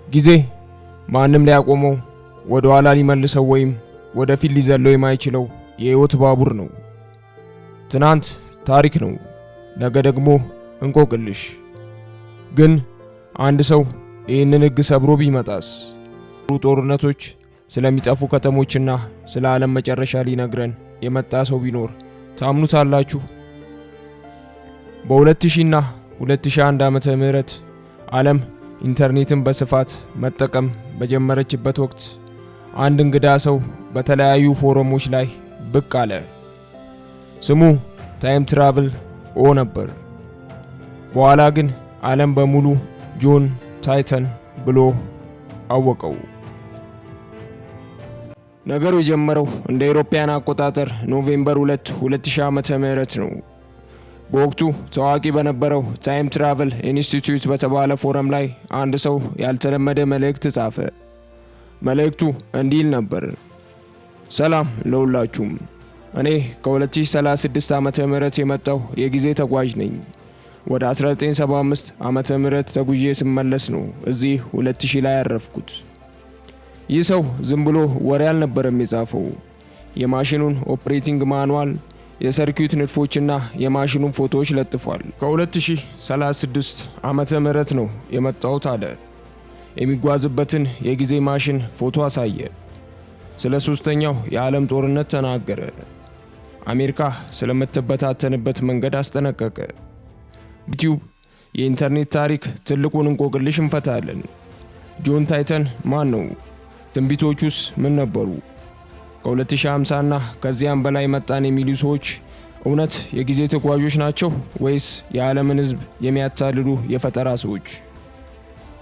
ጊዜ ማንም ሊያቆመው ወደ ኋላ ሊመልሰው ወይም ወደፊት ሊዘለው የማይችለው የህይወት ባቡር ነው። ትናንት ታሪክ ነው፣ ነገ ደግሞ እንቆቅልሽ። ግን አንድ ሰው ይህንን ህግ ሰብሮ ቢመጣስ? ጦርነቶች፣ ስለሚጠፉ ከተሞችና ስለ ዓለም መጨረሻ ሊነግረን የመጣ ሰው ቢኖር ታምኑታላችሁ? በ2000 እና 2001 ዓመተ ምህረት ዓለም ኢንተርኔትን በስፋት መጠቀም በጀመረችበት ወቅት አንድ እንግዳ ሰው በተለያዩ ፎረሞች ላይ ብቅ አለ። ስሙ ታይም ትራቭል ኦ ነበር። በኋላ ግን ዓለም በሙሉ ጆን ታይተን ብሎ አወቀው። ነገሩ የጀመረው እንደ አውሮፓውያን አቆጣጠር ኖቬምበር 2 2000 ዓመተ ምህረት ነው። በወቅቱ ታዋቂ በነበረው ታይም ትራቨል ኢንስቲትዩት በተባለ ፎረም ላይ አንድ ሰው ያልተለመደ መልእክት ጻፈ። መልእክቱ እንዲህ ነበር: ሰላም ለሁላችሁም፣ እኔ ከ2036 ዓመተ ምህረት የመጣው የጊዜ ተጓዥ ነኝ። ወደ 1975 ዓመተ ምህረት ተጉዤ ስመለስ ነው እዚህ 2000 ላይ ያረፍኩት። ይህ ሰው ዝም ብሎ ወሬ አልነበረም የጻፈው። የማሽኑን ኦፕሬቲንግ ማኑዋል፣ የሰርኪዩት ንድፎችና የማሽኑን ፎቶዎች ለጥፏል። ከ2036 ዓመተ ምህረት ነው የመጣሁት አለ። የሚጓዝበትን የጊዜ ማሽን ፎቶ አሳየ። ስለ ሶስተኛው የዓለም ጦርነት ተናገረ። አሜሪካ ስለምትበታተንበት መንገድ አስጠነቀቀ። ዩቲዩብ የኢንተርኔት ታሪክ ትልቁን እንቆቅልሽ እንፈታለን። ጆን ታይተን ማን ነው? ትንቢቶቹስ ምን ነበሩ? ከ2050 እና ከዚያም በላይ መጣን የሚሉ ሰዎች እውነት የጊዜ ተጓዦች ናቸው ወይስ የዓለምን ሕዝብ የሚያታልሉ የፈጠራ ሰዎች?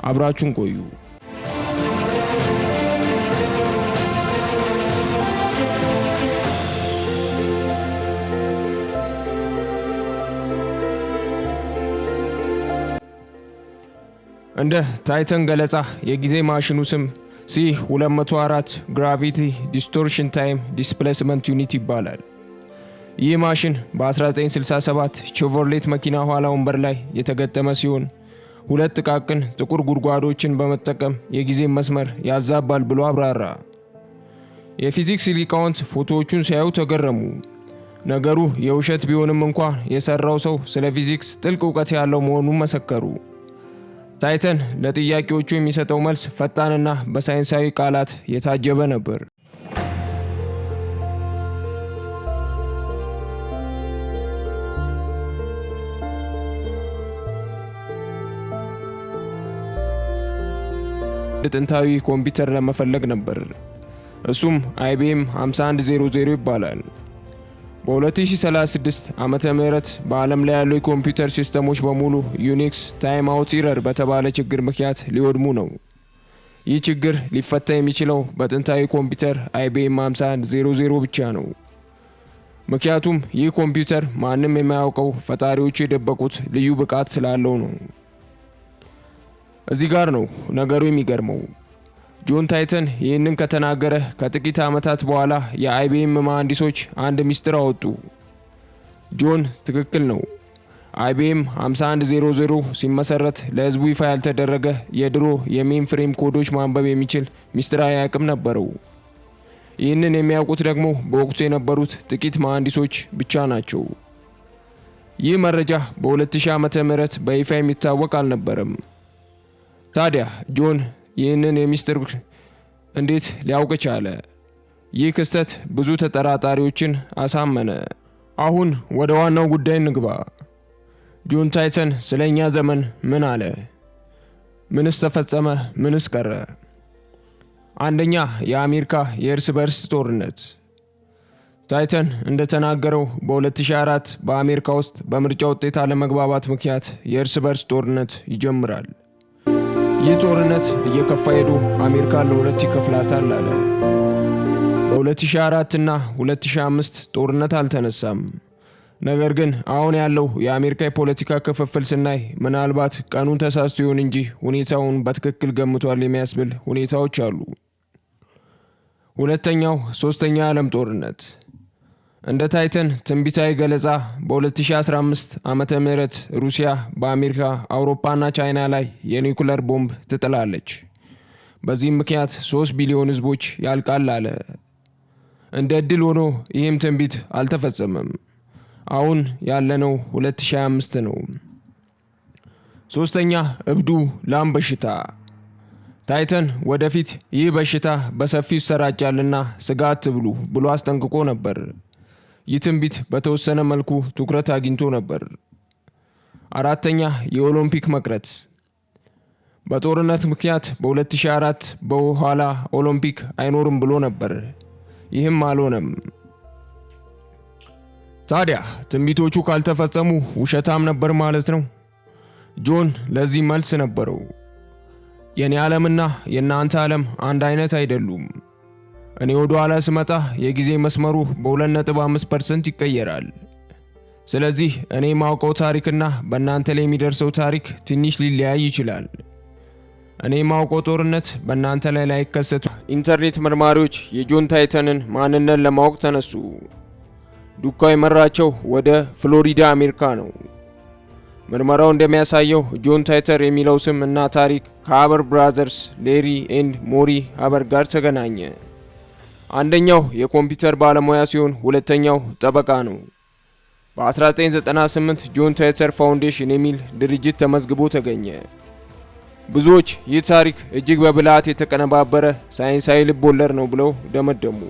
አብራችሁን ቆዩ። እንደ ታይተን ገለጻ የጊዜ ማሽኑ ስም C204 ግራቪቲ ዲስቶርሽን ታይም ዲስፕሌስመንት ዩኒት ይባላል። ይህ ማሽን በ1967 ቼቭሮሌት መኪና ኋላ ወንበር ላይ የተገጠመ ሲሆን ሁለት ጥቃቅን ጥቁር ጉድጓዶችን በመጠቀም የጊዜ መስመር ያዛባል ብሎ አብራራ። የፊዚክስ ሊቃውንት ፎቶዎቹን ሲያዩ ተገረሙ። ነገሩ የውሸት ቢሆንም እንኳን የሰራው ሰው ስለ ፊዚክስ ጥልቅ እውቀት ያለው መሆኑን መሰከሩ። ታይተን ለጥያቄዎቹ የሚሰጠው መልስ ፈጣንና በሳይንሳዊ ቃላት የታጀበ ነበር። ጥንታዊ ኮምፒውተር ለመፈለግ ነበር። እሱም IBM 5100 ይባላል። በ2036 ዓመተ ምህረት በዓለም ላይ ያሉ የኮምፒውተር ሲስተሞች በሙሉ ዩኒክስ ታይም አውት ኢረር በተባለ ችግር ምክንያት ሊወድሙ ነው። ይህ ችግር ሊፈታ የሚችለው በጥንታዊ ኮምፒውተር IBM 5100 ብቻ ነው። ምክንያቱም ይህ ኮምፒውተር ማንም የማያውቀው ፈጣሪዎቹ የደበቁት ልዩ ብቃት ስላለው ነው። እዚህ ጋር ነው ነገሩ የሚገርመው። ጆን ታይተን ይህንን ከተናገረ ከጥቂት ዓመታት በኋላ የIBM መሐንዲሶች አንድ ሚስጥር አወጡ። ጆን ትክክል ነው። IBM 5100 ሲመሰረት ለህዝቡ ይፋ ያልተደረገ የድሮ የሜን ፍሬም ኮዶች ማንበብ የሚችል ሚስጥራዊ አቅም ነበረው። ይህንን የሚያውቁት ደግሞ በወቅቱ የነበሩት ጥቂት መሐንዲሶች ብቻ ናቸው። ይህ መረጃ በ2000 ዓመተ ምህረት በይፋ የሚታወቅ አልነበረም። ታዲያ ጆን ይህንን የሚስጥር እንዴት ሊያውቅ ቻለ? ይህ ክስተት ብዙ ተጠራጣሪዎችን አሳመነ። አሁን ወደ ዋናው ጉዳይ እንግባ። ጆን ታይተን ስለኛ ዘመን ምን አለ? ምንስ ተፈጸመ? ምንስ ቀረ? አንደኛ፣ የአሜሪካ የእርስ በርስ ጦርነት። ታይተን እንደተናገረው በ2004 በአሜሪካ ውስጥ በምርጫ ውጤት አለመግባባት ምክንያት የእርስ በርስ ጦርነት ይጀምራል። ይህ ጦርነት እየከፋ ሄዶ አሜሪካን ለሁለት ይከፍላታል አለ። በ2004 እና 2005 ጦርነት አልተነሳም። ነገር ግን አሁን ያለው የአሜሪካ የፖለቲካ ክፍፍል ስናይ ምናልባት ቀኑን ተሳስቶ ይሆን እንጂ ሁኔታውን በትክክል ገምቷል የሚያስብል ሁኔታዎች አሉ። ሁለተኛው ሶስተኛው የዓለም ጦርነት። እንደ ታይተን ትንቢታዊ ገለጻ በ2015 ዓመተ ምህረት ሩሲያ በአሜሪካ፣ አውሮፓና ቻይና ላይ የኒውክሌር ቦምብ ትጥላለች። በዚህም ምክንያት 3 ቢሊዮን ህዝቦች ያልቃል አለ። እንደ እድል ሆኖ ይህም ትንቢት አልተፈጸመም። አሁን ያለነው 2025 ነው። ሶስተኛ እብዱ ላም በሽታ። ታይተን ወደፊት ይህ በሽታ በሰፊው ይሰራጫልና ስጋት አትብሉ ብሎ አስጠንቅቆ ነበር። ይህ ትንቢት በተወሰነ መልኩ ትኩረት አግኝቶ ነበር። አራተኛ የኦሎምፒክ መቅረት። በጦርነት ምክንያት በ2004 በኋላ ኦሎምፒክ አይኖርም ብሎ ነበር። ይህም አልሆነም። ታዲያ ትንቢቶቹ ካልተፈጸሙ ውሸታም ነበር ማለት ነው? ጆን ለዚህ መልስ ነበረው። የኔ ዓለምና የናንተ ዓለም አንድ አይነት አይደሉም። እኔ ወደ ኋላ ስመጣ የጊዜ መስመሩ በ2.5% ይቀየራል። ስለዚህ እኔ ማውቀው ታሪክና በእናንተ ላይ የሚደርሰው ታሪክ ትንሽ ሊለያይ ይችላል። እኔ ማውቀው ጦርነት በእናንተ ላይ ላይከሰት። ኢንተርኔት መርማሪዎች የጆን ታይተንን ማንነት ለማወቅ ተነሱ። ዱካው የመራቸው ወደ ፍሎሪዳ አሜሪካ ነው። ምርመራው እንደሚያሳየው ጆን ታይተር የሚለው ስም እና ታሪክ ከሀበር ብራዘርስ ሌሪ ኤንድ ሞሪ ሀበር ጋር ተገናኘ። አንደኛው የኮምፒውተር ባለሙያ ሲሆን ሁለተኛው ጠበቃ ነው። በ1998 ጆን ታይተር ፋውንዴሽን የሚል ድርጅት ተመዝግቦ ተገኘ። ብዙዎች ይህ ታሪክ እጅግ በብልሃት የተቀነባበረ ሳይንሳዊ ልቦለድ ነው ብለው ደመደሙ።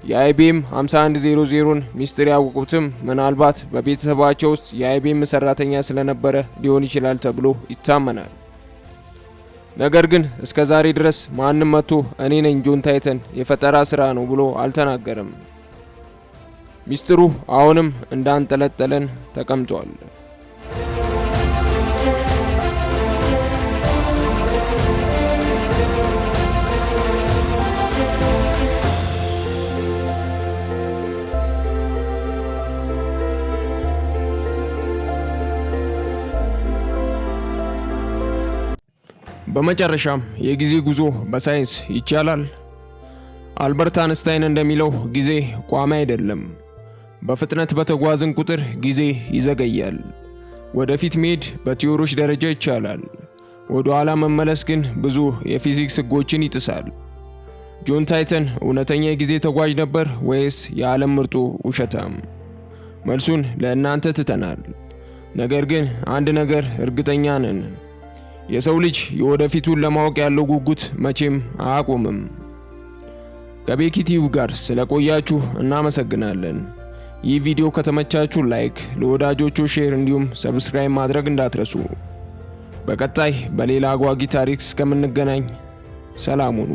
የአይቢኤም 5100ን ሚስጥር ያወቁትም ምናልባት በቤተሰባቸው ውስጥ የአይቢኤም ሰራተኛ ስለነበረ ሊሆን ይችላል ተብሎ ይታመናል። ነገር ግን እስከ ዛሬ ድረስ ማንም መጥቶ እኔ ነኝ ጆን ታይተን የፈጠራ ስራ ነው ብሎ አልተናገረም። ሚስጥሩ አሁንም እንዳንጠለጠለን ተቀምጧል። በመጨረሻም የጊዜ ጉዞ በሳይንስ ይቻላል? አልበርት አንስታይን እንደሚለው ጊዜ ቋሚ አይደለም። በፍጥነት በተጓዝን ቁጥር ጊዜ ይዘገያል። ወደፊት መሄድ በቲዎሪዎች ደረጃ ይቻላል። ወደ ኋላ መመለስ ግን ብዙ የፊዚክስ ህጎችን ይጥሳል። ጆን ታይተን እውነተኛ የጊዜ ተጓዥ ነበር ወይስ የዓለም ምርጡ ውሸታም? መልሱን ለእናንተ ትተናል። ነገር ግን አንድ ነገር እርግጠኛ ነን። የሰው ልጅ የወደፊቱን ለማወቅ ያለው ጉጉት መቼም አያቆምም። ከቤኪ ቲዩብ ጋር ስለቆያችሁ እናመሰግናለን። ይህ ቪዲዮ ከተመቻችሁ ላይክ፣ ለወዳጆቹ ሼር እንዲሁም ሰብስክራይብ ማድረግ እንዳትረሱ። በቀጣይ በሌላ አጓጊ ታሪክ እስከምንገናኝ ሰላም ሁኑ።